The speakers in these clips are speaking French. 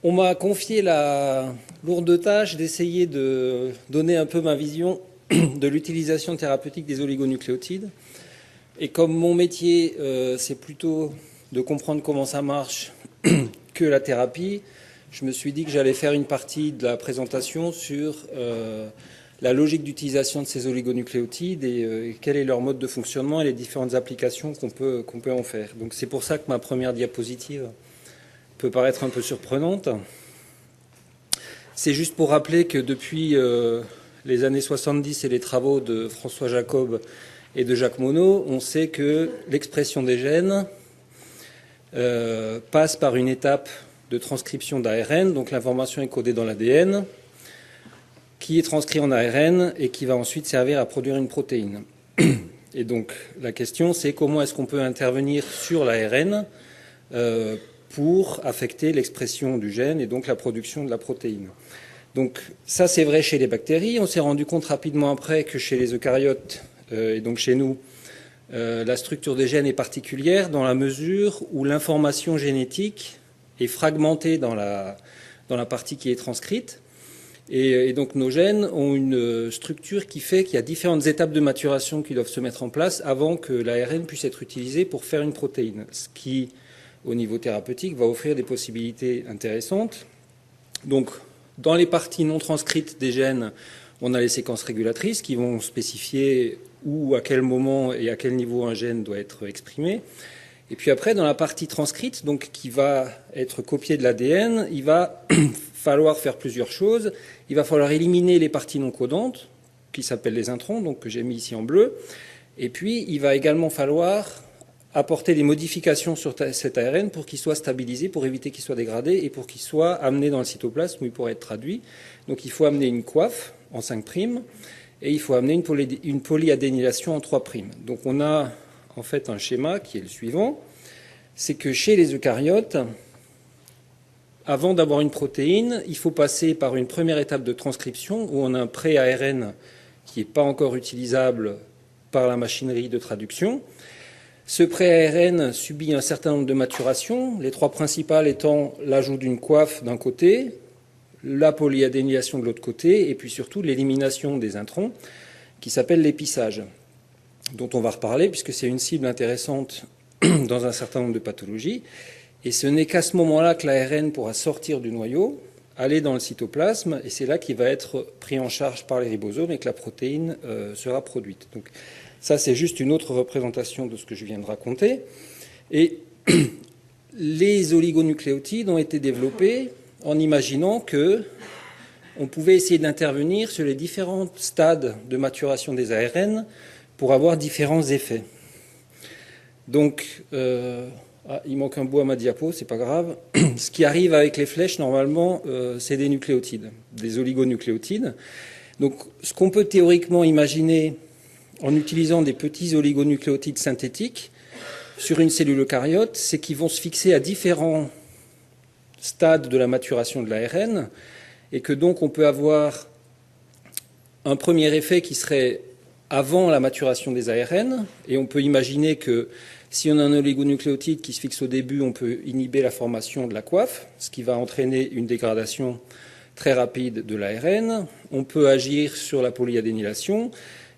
On m'a confié la lourde tâche d'essayer de donner un peu ma vision de l'utilisation thérapeutique des oligonucléotides. Et comme mon métier, c'est plutôt de comprendre comment ça marche que la thérapie, je me suis dit que j'allais faire une partie de la présentation sur la logique d'utilisation de ces oligonucléotides et quel est leur mode de fonctionnement et les différentes applications qu'on peut en faire. Donc c'est pour ça que ma première diapositive peut paraître un peu surprenante. C'est juste pour rappeler que depuis les années 70 et les travaux de François Jacob et de Jacques Monod, on sait que l'expression des gènes passe par une étape de transcription d'ARN, donc l'information est codée dans l'ADN, qui est transcrit en ARN et qui va ensuite servir à produire une protéine. Et donc la question, c'est comment est-ce qu'on peut intervenir sur l'ARN pour affecter l'expression du gène et donc la production de la protéine. Donc ça, c'est vrai chez les bactéries. On s'est rendu compte rapidement après que chez les eucaryotes, et donc chez nous, la structure des gènes est particulière dans la mesure où l'information génétique est fragmentée dans la partie qui est transcrite. Et donc nos gènes ont une structure qui fait qu'il y a différentes étapes de maturation qui doivent se mettre en place avant que l'ARN puisse être utilisé pour faire une protéine. Ce qui, au niveau thérapeutique, va offrir des possibilités intéressantes. Donc, dans les parties non transcrites des gènes, on a les séquences régulatrices qui vont spécifier où, à quel moment et à quel niveau un gène doit être exprimé. Et puis après, dans la partie transcrite, donc qui va être copiée de l'ADN, il va falloir faire plusieurs choses. Il va falloir éliminer les parties non codantes, qui s'appellent les introns, donc que j'ai mis ici en bleu. Et puis, il va également falloir apporter des modifications sur cet ARN pour qu'il soit stabilisé, pour éviter qu'il soit dégradé et pour qu'il soit amené dans le cytoplasme où il pourrait être traduit. Donc il faut amener une coiffe en 5' et il faut amener une polyadénylation en 3'. Donc on a en fait un schéma qui est le suivant. C'est que chez les eucaryotes, avant d'avoir une protéine, il faut passer par une première étape de transcription où on a un pré-ARN qui n'est pas encore utilisable par la machinerie de traduction. Ce pré-ARN subit un certain nombre de maturations, les 3 principales étant l'ajout d'une coiffe d'un côté, la polyadénylation de l'autre côté, et puis surtout l'élimination des introns, qui s'appelle l'épissage, dont on va reparler, puisque c'est une cible intéressante dans un certain nombre de pathologies. Et ce n'est qu'à ce moment-là que l'ARN pourra sortir du noyau, aller dans le cytoplasme, et c'est là qu'il va être pris en charge par les ribosomes et que la protéine sera produite. Donc, ça, c'est juste une autre représentation de ce que je viens de raconter. Et les oligonucléotides ont été développés en imaginant qu'on pouvait essayer d'intervenir sur les différents stades de maturation des ARN pour avoir différents effets. Donc, il manque un bout à ma diapo, c'est pas grave. Ce qui arrive avec les flèches, normalement, c'est des nucléotides, des oligonucléotides. Donc, ce qu'on peut théoriquement imaginer en utilisant des petits oligonucléotides synthétiques sur une cellule eucaryote, c'est qu'ils vont se fixer à différents stades de la maturation de l'ARN et que donc on peut avoir un premier effet qui serait avant la maturation des ARN et on peut imaginer que si on a un oligonucléotide qui se fixe au début, on peut inhiber la formation de la coiffe, ce qui va entraîner une dégradation très rapide de l'ARN. On peut agir sur la polyadénylation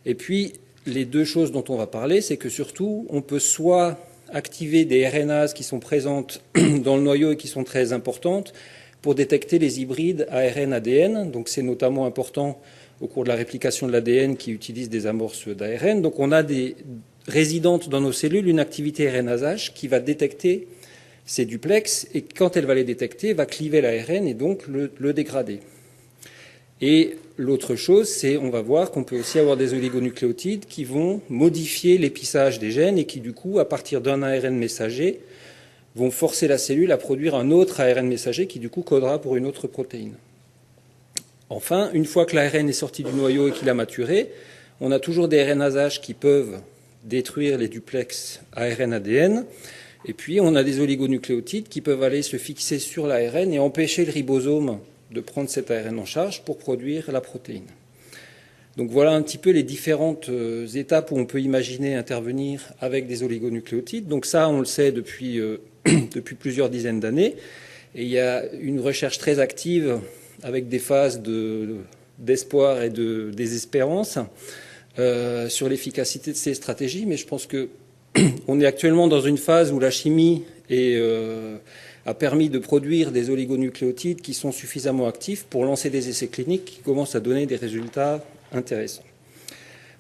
et puis les deux choses dont on va parler, c'est que surtout, on peut soit activer des RNases qui sont présentes dans le noyau et qui sont très importantes pour détecter les hybrides ARN-ADN. Donc c'est notamment important au cours de la réplication de l'ADN qui utilise des amorces d'ARN. Donc on a des résidentes dans nos cellules une activité RNasage qui va détecter ces duplex et quand elle va les détecter, va cliver l'ARN et donc le dégrader. Et l'autre chose, c'est on va voir qu'on peut aussi avoir des oligonucléotides qui vont modifier l'épissage des gènes et qui, du coup, à partir d'un ARN messager, vont forcer la cellule à produire un autre ARN messager qui, du coup, codera pour une autre protéine. Enfin, une fois que l'ARN est sorti du noyau et qu'il a maturé, on a toujours des RNasages qui peuvent détruire les duplex ARN-ADN. Et puis, on a des oligonucléotides qui peuvent aller se fixer sur l'ARN et empêcher le ribosome de prendre cet ARN en charge pour produire la protéine. Donc voilà un petit peu les différentes étapes où on peut imaginer intervenir avec des oligonucléotides. Donc ça, on le sait depuis plusieurs dizaines d'années. Et il y a une recherche très active avec des phases d'espoir et de désespérance sur l'efficacité de ces stratégies. Mais je pense qu'on est actuellement dans une phase où la chimie a permis de produire des oligonucléotides qui sont suffisamment actifs pour lancer des essais cliniques qui commencent à donner des résultats intéressants.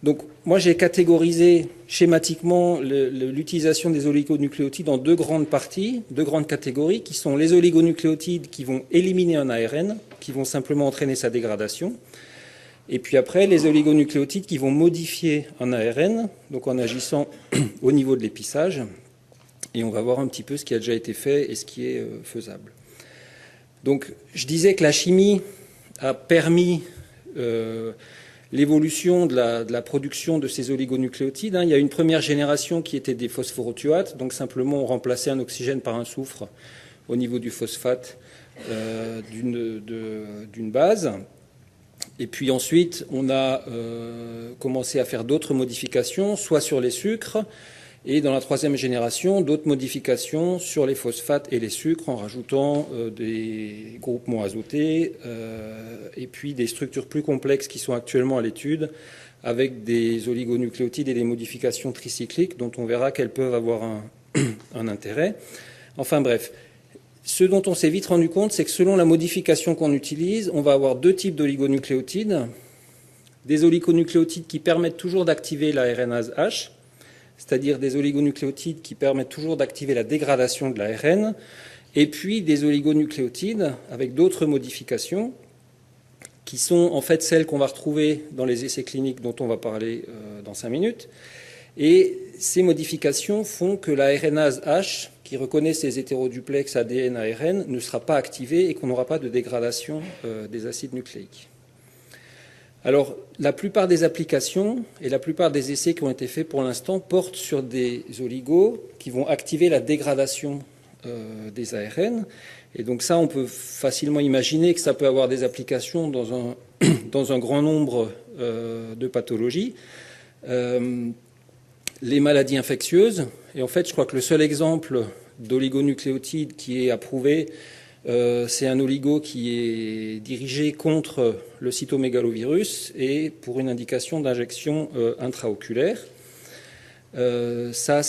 Donc moi j'ai catégorisé schématiquement l'utilisation des oligonucléotides en deux grandes parties, deux grandes catégories qui sont les oligonucléotides qui vont éliminer un ARN, qui vont simplement entraîner sa dégradation, et puis après les oligonucléotides qui vont modifier un ARN, donc en agissant au niveau de l'épissage, et on va voir un petit peu ce qui a déjà été fait et ce qui est faisable. Donc je disais que la chimie a permis l'évolution de la production de ces oligonucléotides. Il y a une première génération qui était des phosphorothioates, donc simplement on remplaçait un oxygène par un soufre au niveau du phosphate d'une base. Et puis ensuite, on a commencé à faire d'autres modifications, soit sur les sucres, et dans la troisième génération, d'autres modifications sur les phosphates et les sucres en rajoutant des groupements azotés et puis des structures plus complexes qui sont actuellement à l'étude avec des oligonucléotides et des modifications tricycliques dont on verra qu'elles peuvent avoir un intérêt. Enfin bref, ce dont on s'est vite rendu compte, c'est que selon la modification qu'on utilise, on va avoir deux types d'oligonucléotides. Des oligonucléotides qui permettent toujours d'activer la RNase H, c'est-à-dire des oligonucléotides qui permettent toujours d'activer la dégradation de l'ARN, et puis des oligonucléotides avec d'autres modifications, qui sont en fait celles qu'on va retrouver dans les essais cliniques dont on va parler dans 5 minutes. Et ces modifications font que la RNase H, qui reconnaît ces hétéroduplex ADN-ARN, ne sera pas activée et qu'on n'aura pas de dégradation des acides nucléiques. Alors, la plupart des applications et la plupart des essais qui ont été faits pour l'instant portent sur des oligos qui vont activer la dégradation des ARN. Et donc ça, on peut facilement imaginer que ça peut avoir des applications dans un grand nombre de pathologies. Les maladies infectieuses, et en fait, je crois que le seul exemple d'oligonucléotide qui est approuvé, c'est un oligo qui est dirigé contre le cytomégalovirus et pour une indication d'injection intraoculaire. Ça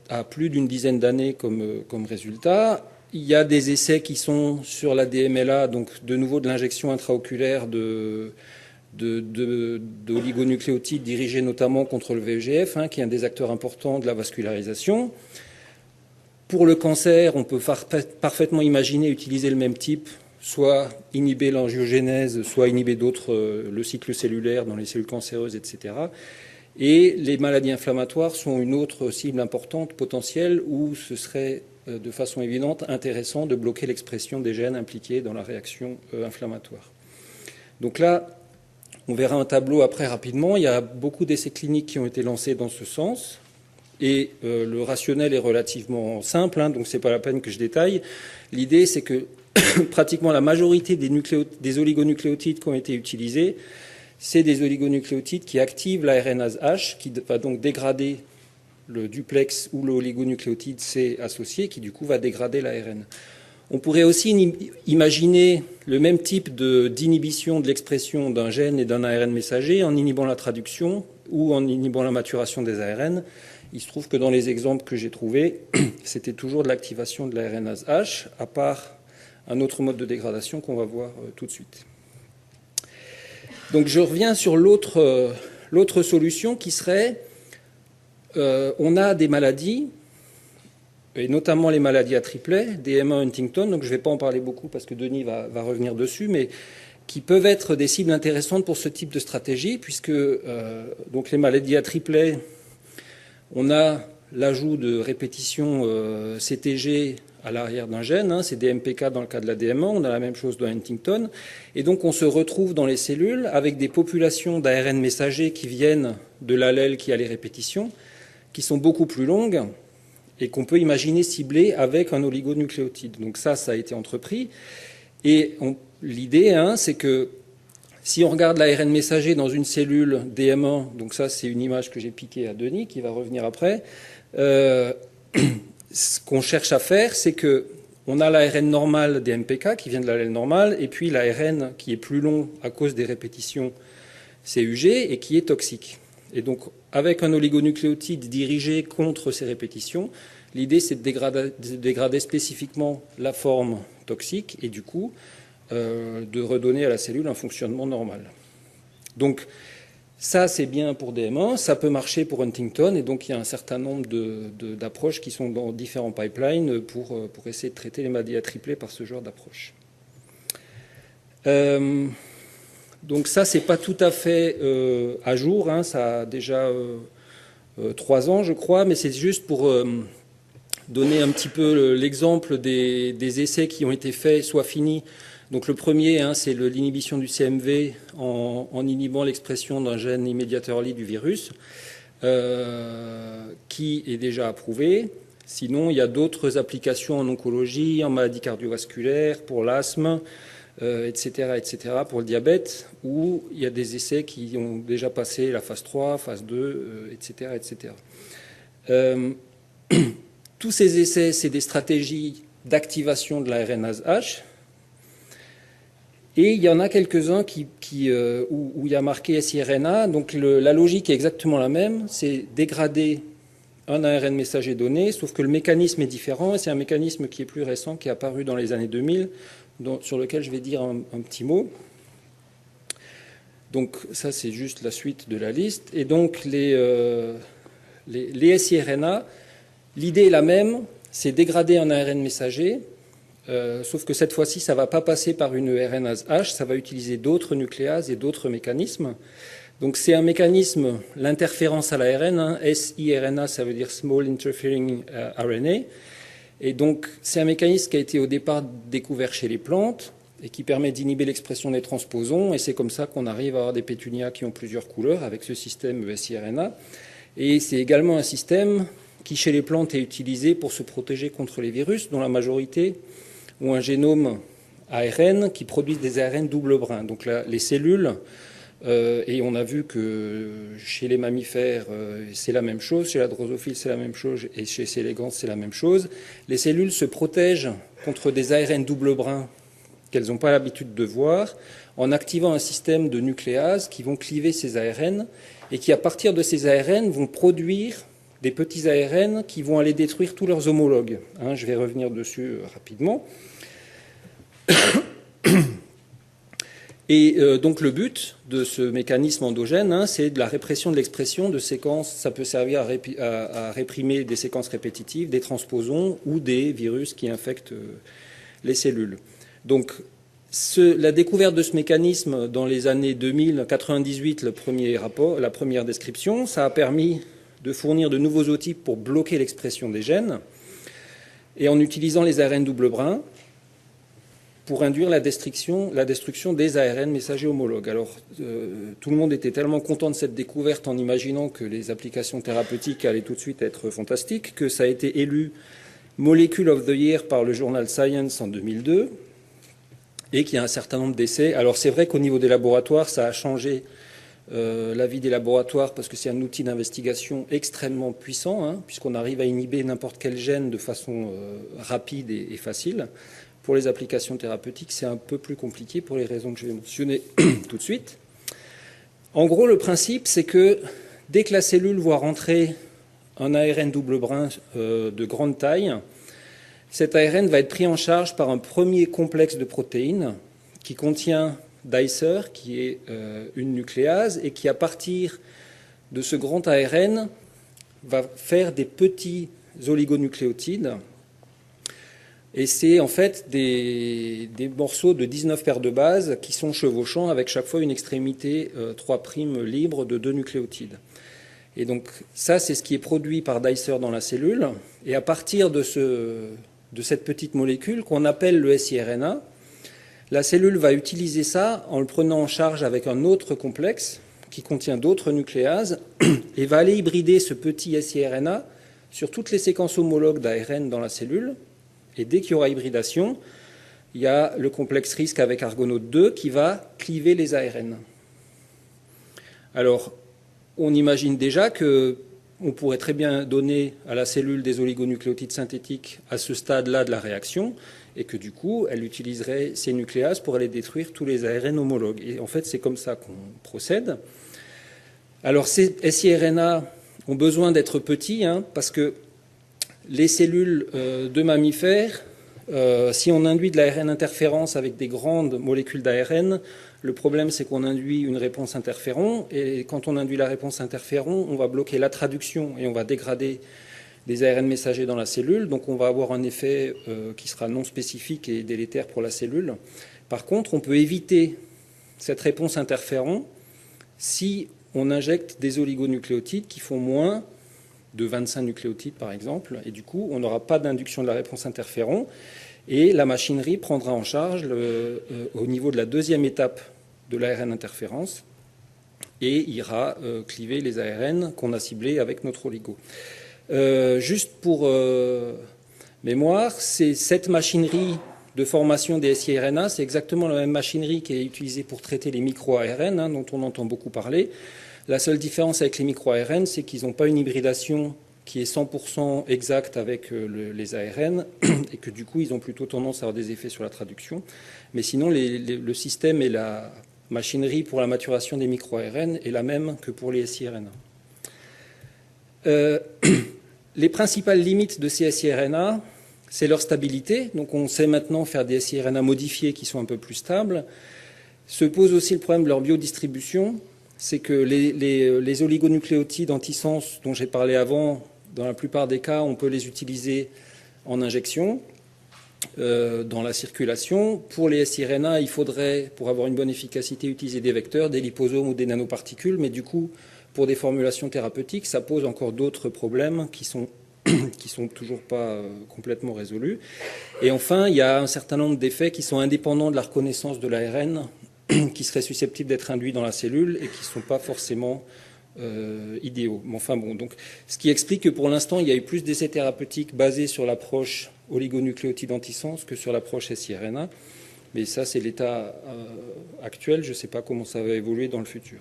a plus d'une dizaine d'années comme résultat. Il y a des essais qui sont sur la DMLA, donc de nouveau de l'injection intraoculaire d'oligonucléotides dirigés notamment contre le VEGF, qui est un des acteurs importants de la vascularisation. Pour le cancer, on peut parfaitement imaginer utiliser le même type, soit inhiber l'angiogénèse, soit inhiber le cycle cellulaire dans les cellules cancéreuses, etc. Et les maladies inflammatoires sont une autre cible importante, potentielle, où ce serait de façon évidente intéressant de bloquer l'expression des gènes impliqués dans la réaction inflammatoire. Donc là, on verra un tableau après rapidement. Il y a beaucoup d'essais cliniques qui ont été lancés dans ce sens. Et le rationnel est relativement simple, donc ce n'est pas la peine que je détaille. L'idée, c'est que pratiquement la majorité des oligonucléotides qui ont été utilisés, c'est des oligonucléotides qui activent la RNase H, qui va donc dégrader le duplex ou l'oligonucléotide C associé, qui du coup va dégrader l'ARN. On pourrait aussi imaginer le même type d'inhibition de l'expression d'un gène et d'un ARN messager en inhibant la traduction ou en inhibant la maturation des ARN. Il se trouve que dans les exemples que j'ai trouvés, c'était toujours de l'activation de la RNase H, à part un autre mode de dégradation qu'on va voir tout de suite. Donc je reviens sur l'autre solution qui serait, on a des maladies, et notamment les maladies à triplet, DM1 Huntington, donc je ne vais pas en parler beaucoup parce que Denis va revenir dessus, mais qui peuvent être des cibles intéressantes pour ce type de stratégie, puisque donc les maladies à triplet, on a l'ajout de répétitions CTG à l'arrière d'un gène, c'est des MPK dans le cas de la DM1, on a la même chose dans Huntington, et donc on se retrouve dans les cellules avec des populations d'ARN messagers qui viennent de l'allèle qui a les répétitions, qui sont beaucoup plus longues, et qu'on peut imaginer cibler avec un oligonucléotide. Donc ça a été entrepris, et l'idée, c'est que si on regarde l'ARN messager dans une cellule DM1, donc ça c'est une image que j'ai piquée à Denis, qui va revenir après, ce qu'on cherche à faire, c'est que On a l'ARN normal des MPK qui vient de l'allèle normal, et puis l'ARN qui est plus long à cause des répétitions CUG et qui est toxique. Et donc, avec un oligonucléotide dirigé contre ces répétitions, l'idée c'est de dégrader spécifiquement la forme toxique et du coup de redonner à la cellule un fonctionnement normal. Donc, ça, c'est bien pour DM1, ça peut marcher pour Huntington, et donc il y a un certain nombre d'approches qui sont dans différents pipelines pour essayer de traiter les maladies à triplet par ce genre d'approche. Donc ça, c'est pas tout à fait à jour, hein, ça a déjà 3 ans, je crois, mais c'est juste pour donner un petit peu l'exemple des essais qui ont été faits, soit finis. Donc le premier, hein, c'est l'inhibition du CMV en inhibant l'expression d'un gène immédiateur lead du virus, qui est déjà approuvé. Sinon, il y a d'autres applications en oncologie, en maladie cardiovasculaire, pour l'asthme, etc., pour le diabète, où il y a des essais qui ont déjà passé la phase 3, phase 2, etc. Tous ces essais, c'est des stratégies d'activation de l'ARN H. Et il y en a quelques-uns où il y a marqué siRNA. Donc la logique est exactement la même, c'est dégrader un ARN messager donné, sauf que le mécanisme est différent, et c'est un mécanisme qui est plus récent, qui est apparu dans les années 2000, sur lequel je vais dire un petit mot. Donc ça, c'est juste la suite de la liste. Et donc les siRNA, l'idée est la même, c'est dégrader un ARN messager, sauf que cette fois-ci, ça ne va pas passer par une RNase H, ça va utiliser d'autres nucléases et d'autres mécanismes. Donc c'est un mécanisme, l'interférence à l'ARN, hein, siRNA, ça veut dire Small Interfering RNA. Et donc c'est un mécanisme qui a été au départ découvert chez les plantes et qui permet d'inhiber l'expression des transposons. Et c'est comme ça qu'on arrive à avoir des pétunias qui ont plusieurs couleurs avec ce système siRNA. Et c'est également un système qui, chez les plantes, est utilisé pour se protéger contre les virus, dont la majorité ont un génome ARN qui produisent des ARN double brin. Donc là, les cellules, et on a vu que chez les mammifères, c'est la même chose, chez la drosophile, c'est la même chose, et chez Sélégantes, c'est la même chose. Les cellules se protègent contre des ARN double brin qu'elles n'ont pas l'habitude de voir, en activant un système de nucléases qui vont cliver ces ARN, et qui, à partir de ces ARN, vont produire des petits ARN qui vont aller détruire tous leurs homologues. Hein, je vais revenir dessus rapidement. Et donc le but de ce mécanisme endogène, hein, c'est de la répression de l'expression de séquences. Ça peut servir à réprimer des séquences répétitives, des transposons ou des virus qui infectent les cellules. Donc la découverte de ce mécanisme dans les années 2000-98, la première description, ça a permis de fournir de nouveaux outils pour bloquer l'expression des gènes, et en utilisant les ARN double brin pour induire la destruction des ARN messagers homologues. Alors, tout le monde était tellement content de cette découverte en imaginant que les applications thérapeutiques allaient tout de suite être fantastiques, que ça a été élu Molecule of the Year par le journal Science en 2002, et qu'il y a un certain nombre d'essais. Alors, c'est vrai qu'au niveau des laboratoires, ça a changé la vie des laboratoires, parce que c'est un outil d'investigation extrêmement puissant, hein, puisqu'on arrive à inhiber n'importe quel gène de façon rapide et facile. Pour les applications thérapeutiques, c'est un peu plus compliqué pour les raisons que je vais mentionner tout de suite. En gros, le principe, c'est que dès que la cellule voit rentrer un ARN double brin de grande taille, cet ARN va être pris en charge par un premier complexe de protéines qui contient Dicer, qui est une nucléase, et qui, à partir de ce grand ARN, va faire des petits oligonucléotides. Et c'est en fait des morceaux de 19 paires de bases qui sont chevauchants, avec chaque fois une extrémité 3' libre de 2 nucléotides. Et donc ça, c'est ce qui est produit par Dicer dans la cellule. Et à partir de cette petite molécule qu'on appelle le siRNA, la cellule va utiliser ça en le prenant en charge avec un autre complexe qui contient d'autres nucléases et va aller hybrider ce petit siRNA sur toutes les séquences homologues d'ARN dans la cellule. Et dès qu'il y aura hybridation, il y a le complexe risque avec Argonaute 2 qui va cliver les ARN. Alors, on imagine déjà que on pourrait très bien donner à la cellule des oligonucléotides synthétiques à ce stade-là de la réaction, et que du coup, elle utiliserait ces nucléases pour aller détruire tous les ARN homologues. Et en fait, c'est comme ça qu'on procède. Alors, ces siRNA ont besoin d'être petits, parce que les cellules de mammifères, si on induit de l'ARN interférence avec des grandes molécules d'ARN, le problème, c'est qu'on induit une réponse interféron, et quand on induit la réponse interféron, on va bloquer la traduction et on va dégrader des ARN messagers dans la cellule, donc on va avoir un effet qui sera non spécifique et délétère pour la cellule. Par contre, on peut éviter cette réponse interféron si on injecte des oligonucléotides qui font moins de 25 nucléotides, par exemple, et du coup, on n'aura pas d'induction de la réponse interféron, et la machinerie prendra en charge au niveau de la deuxième étape de l'ARN interférence et ira cliver les ARN qu'on a ciblés avec notre oligo. Juste pour mémoire, c'est cette machinerie de formation des siRNA, c'est exactement la même machinerie qui est utilisée pour traiter les micro-ARN, dont on entend beaucoup parler. La seule différence avec les micro-ARN, c'est qu'ils n'ont pas une hybridation qui est 100% exacte avec les ARN, et que du coup, ils ont plutôt tendance à avoir des effets sur la traduction. Mais sinon, le système et la machinerie pour la maturation des micro-ARN est la même que pour les siRNA. Les principales limites de ces siRNA, c'est leur stabilité. Donc on sait maintenant faire des siRNA modifiés qui sont un peu plus stables. Se pose aussi le problème de leur biodistribution. C'est que les oligonucléotides antisens dont j'ai parlé avant, dans la plupart des cas, on peut les utiliser en injection, dans la circulation. Pour les siRNA, il faudrait, pour avoir une bonne efficacité, utiliser des vecteurs, des liposomes ou des nanoparticules, mais du coup, pour des formulations thérapeutiques, ça pose encore d'autres problèmes qui sont toujours pas complètement résolus. Et enfin, il y a un certain nombre d'effets qui sont indépendants de la reconnaissance de l'ARN, qui seraient susceptibles d'être induits dans la cellule et qui ne sont pas forcément idéaux. Mais enfin bon, donc, ce qui explique que pour l'instant, il y a eu plus d'essais thérapeutiques basés sur l'approche oligonucléotide antisens que sur l'approche siRNA. Mais ça, c'est l'état actuel. Je ne sais pas comment ça va évoluer dans le futur.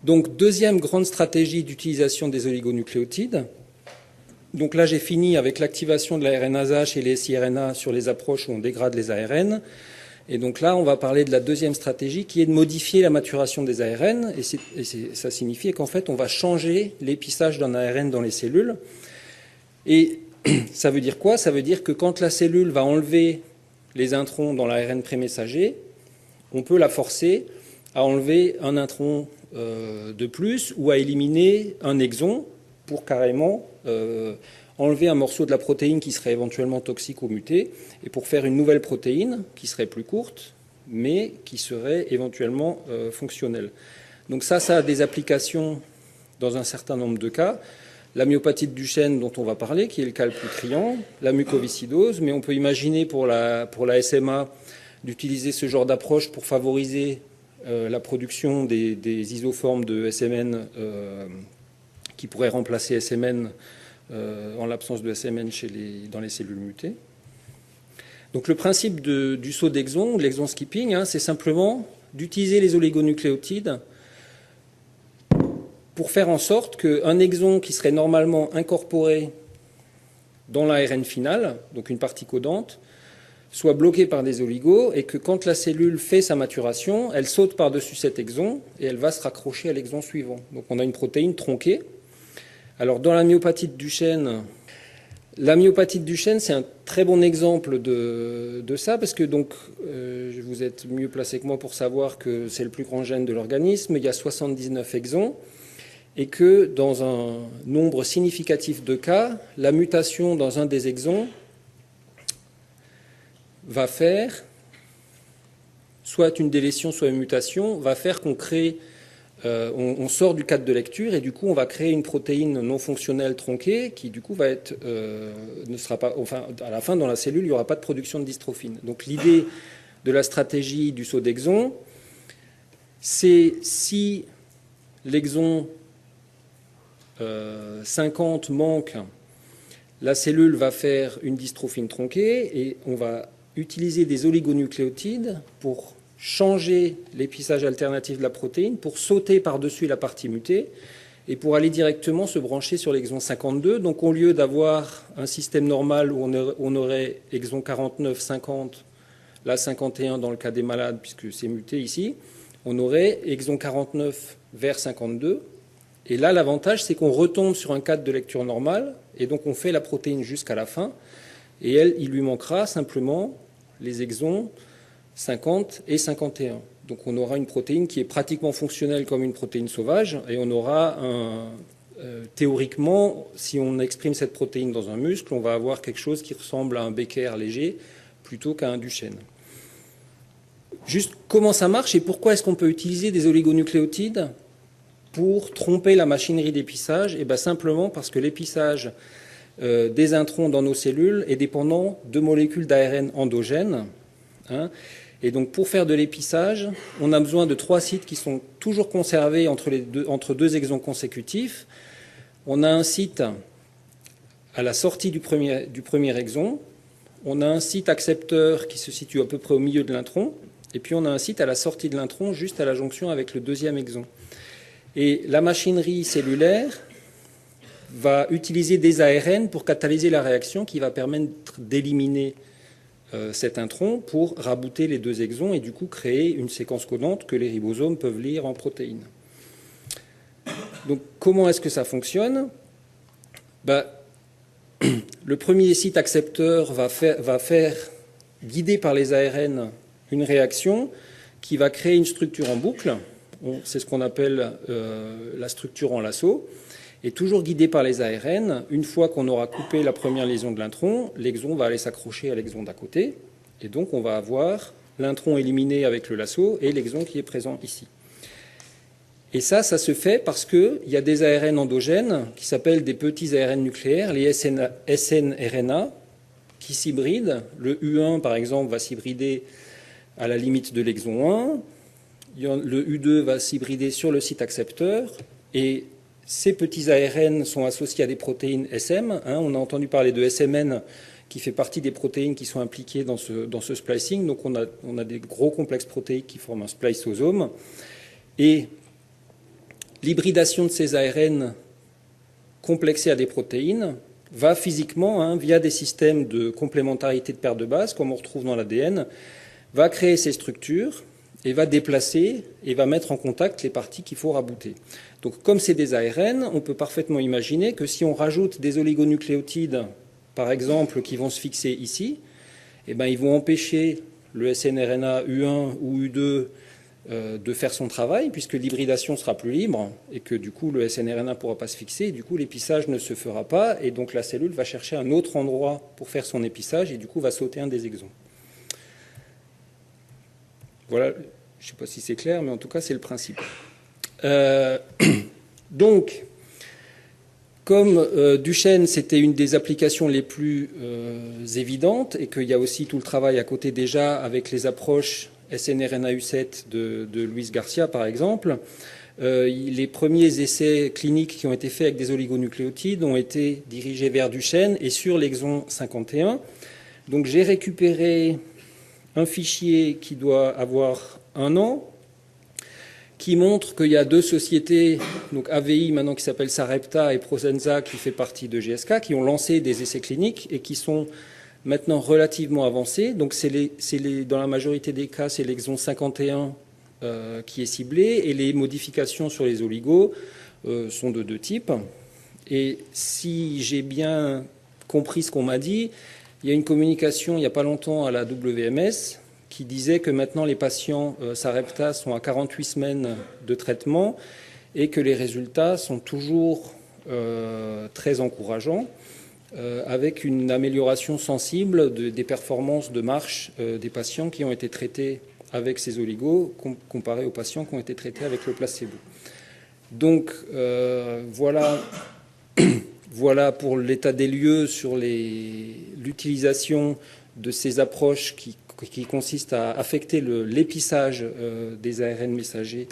Donc, deuxième grande stratégie d'utilisation des oligonucléotides. Donc là, j'ai fini avec l'activation de l'ARNase et les siRNA sur les approches où on dégrade les ARN. Et donc là, on va parler de la deuxième stratégie qui est de modifier la maturation des ARN. Et ça signifie qu'en fait, on va changer l'épissage d'un ARN dans les cellules. Et ça veut dire quoi? Ça veut dire que quand la cellule va enlever les introns dans l'ARN prémessager, on peut la forcer à enlever un intron de plus ou à éliminer un exon pour carrément enlever un morceau de la protéine qui serait éventuellement toxique ou muté et pour faire une nouvelle protéine qui serait plus courte mais qui serait éventuellement fonctionnelle. Donc ça a des applications dans un certain nombre de cas. La myopathie de Duchenne dont on va parler, qui est le cas le plus criant, la mucoviscidose, mais on peut imaginer pour la SMA d'utiliser ce genre d'approche pour favoriser la production des isoformes de SMN qui pourraient remplacer SMN en l'absence de SMN dans les cellules mutées. Donc le principe du saut d'exon, de l'exon skipping, c'est simplement d'utiliser les oligonucléotides pour faire en sorte qu'un exon qui serait normalement incorporé dans l'ARN final, donc une partie codante, soit bloqué par des oligos et que quand la cellule fait sa maturation, elle saute par-dessus cet exon et elle va se raccrocher à l'exon suivant. Donc on a une protéine tronquée. Alors dans la myopathie de Duchenne, c'est un très bon exemple de ça parce que donc vous êtes mieux placé que moi pour savoir que c'est le plus grand gène de l'organisme. Il y a 79 exons et que dans un nombre significatif de cas, la mutation dans un des exons va faire, soit une délétion, soit une mutation, va faire qu'on crée, on sort du cadre de lecture et du coup on va créer une protéine non fonctionnelle tronquée qui du coup va être, ne sera pas, enfin à la fin dans la cellule il n'y aura pas de production de dystrophine. Donc l'idée de la stratégie du saut d'exon, c'est si l'exon 50 manque, la cellule va faire une dystrophine tronquée et on va utiliser des oligonucléotides pour changer l'épissage alternatif de la protéine, pour sauter par-dessus la partie mutée et pour aller directement se brancher sur l'exon 52. Donc au lieu d'avoir un système normal où on aurait exon 49, 50, là 51 dans le cas des malades, puisque c'est muté ici, on aurait exon 49 vers 52. Et là, l'avantage, c'est qu'on retombe sur un cadre de lecture normal, et donc on fait la protéine jusqu'à la fin, et il lui manquera simplement les exons 50 et 51. Donc on aura une protéine qui est pratiquement fonctionnelle comme une protéine sauvage, et on aura théoriquement, si on exprime cette protéine dans un muscle, on va avoir quelque chose qui ressemble à un Becker léger plutôt qu'à un Duchenne. Juste comment ça marche et pourquoi est-ce qu'on peut utiliser des oligonucléotides pour tromper la machinerie d'épissage? Et bien simplement parce que l'épissage des introns dans nos cellules est dépendant de molécules d'ARN endogènes. Et donc pour faire de l'épissage, on a besoin de 3 sites qui sont toujours conservés entre deux exons consécutifs. On a un site à la sortie du premier exon, on a un site accepteur qui se situe à peu près au milieu de l'intron, et puis on a un site à la sortie de l'intron, juste à la jonction avec le deuxième exon. Et la machinerie cellulaire va utiliser des ARN pour catalyser la réaction qui va permettre d'éliminer cet intron pour rabouter les 2 exons et du coup créer une séquence codante que les ribosomes peuvent lire en protéines. Donc comment est-ce que ça fonctionne? Le premier site accepteur va faire, guidé par les ARN, une réaction qui va créer une structure en boucle. C'est ce qu'on appelle la structure en lasso. Et toujours guidé par les ARN, une fois qu'on aura coupé la première lésion de l'intron, l'exon va aller s'accrocher à l'exon d'à côté. Et donc on va avoir l'intron éliminé avec le lasso et l'exon qui est présent ici. Et ça se fait parce qu'il y a des ARN endogènes qui s'appellent des petits ARN nucléaires, les snRNA, qui s'hybrident. Le U1, par exemple, va s'hybrider à la limite de l'exon 1. Le U2 va s'hybrider sur le site accepteur. Et ces petits ARN sont associés à des protéines SM. On a entendu parler de SMN, qui fait partie des protéines qui sont impliquées dans ce splicing. Donc on a des gros complexes protéiques qui forment un spliceosome. Et l'hybridation de ces ARN complexés à des protéines va physiquement, via des systèmes de complémentarité de paires de bases, comme on retrouve dans l'ADN, va créer ces structures et va déplacer et va mettre en contact les parties qu'il faut rabouter. Donc comme c'est des ARN, on peut parfaitement imaginer que si on rajoute des oligonucléotides, par exemple, qui vont se fixer ici, ils vont empêcher le snRNA U1 ou U2 de faire son travail, puisque l'hybridation sera plus libre, et que du coup le snRNA ne pourra pas se fixer, et du coup l'épissage ne se fera pas, et donc la cellule va chercher un autre endroit pour faire son épissage, et du coup va sauter un des exons. Voilà, je ne sais pas si c'est clair, mais en tout cas c'est le principe. Donc, comme Duchenne, c'était une des applications les plus évidentes, et qu'il y a aussi tout le travail à côté déjà avec les approches snRNA U7 de Luis Garcia, par exemple, les premiers essais cliniques qui ont été faits avec des oligonucléotides ont été dirigés vers Duchenne et sur l'exon 51. Donc j'ai récupéré un fichier qui doit avoir 1 an, qui montre qu'il y a 2 sociétés, donc AVI maintenant qui s'appelle Sarepta et Prosenza qui fait partie de GSK, qui ont lancé des essais cliniques et qui sont maintenant relativement avancés. Donc dans la majorité des cas, c'est l'exon 51 qui est ciblé et les modifications sur les oligos sont de 2 types. Et si j'ai bien compris ce qu'on m'a dit, il y a une communication il n'y a pas longtemps à la WMS qui disait que maintenant les patients Sarepta sont à 48 semaines de traitement et que les résultats sont toujours très encourageants, avec une amélioration sensible des performances de marche des patients qui ont été traités avec ces oligos comparés aux patients qui ont été traités avec le placebo. Donc voilà pour l'état des lieux sur l'utilisation de ces approches qui consistent à affecter l'épissage des ARN messagers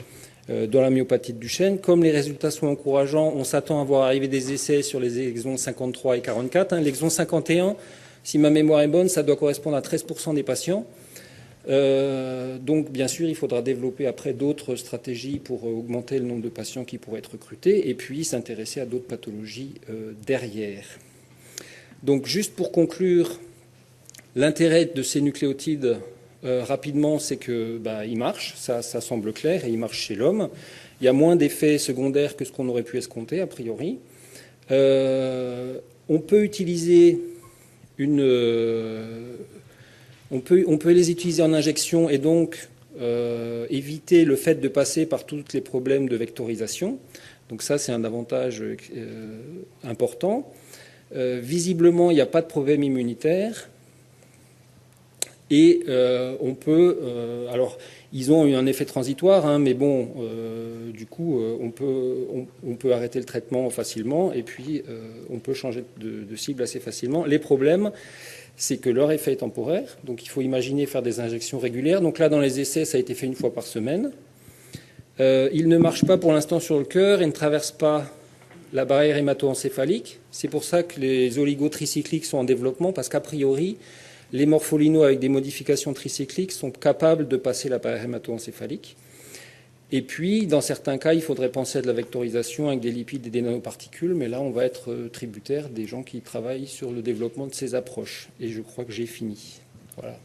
dans la myopathie de Duchenne. Comme les résultats sont encourageants, on s'attend à voir arriver des essais sur les exons 53 et 44. L'exon 51, si ma mémoire est bonne, ça doit correspondre à 13% des patients. Donc, bien sûr, il faudra développer après d'autres stratégies pour augmenter le nombre de patients qui pourraient être recrutés et puis s'intéresser à d'autres pathologies derrière. Donc, juste pour conclure, l'intérêt de ces nucléotides, rapidement, c'est que ils marchent, ça semble clair, et ils marchent chez l'homme. Il y a moins d'effets secondaires que ce qu'on aurait pu escompter, a priori. On peut utiliser on peut les utiliser en injection et donc éviter le fait de passer par tous les problèmes de vectorisation. Donc ça, c'est un avantage important. Visiblement, il n'y a pas de problème immunitaire. Et on peut... alors, ils ont eu un effet transitoire, hein, mais bon, du coup, on peut arrêter le traitement facilement et puis on peut changer de cible assez facilement. Les problèmes, c'est que leur effet est temporaire, donc il faut imaginer faire des injections régulières. Donc là, dans les essais, ça a été fait une fois par semaine. Ils ne marchent pas pour l'instant sur le cœur et ne traversent pas la barrière hémato-encéphalique. C'est pour ça que les oligotricycliques sont en développement, parce qu'a priori, les morpholinos avec des modifications tricycliques sont capables de passer la barrière hémato-encéphalique. Et puis, dans certains cas, il faudrait penser à de la vectorisation avec des lipides et des nanoparticules, mais là, on va être tributaire des gens qui travaillent sur le développement de ces approches. Et je crois que j'ai fini. Voilà.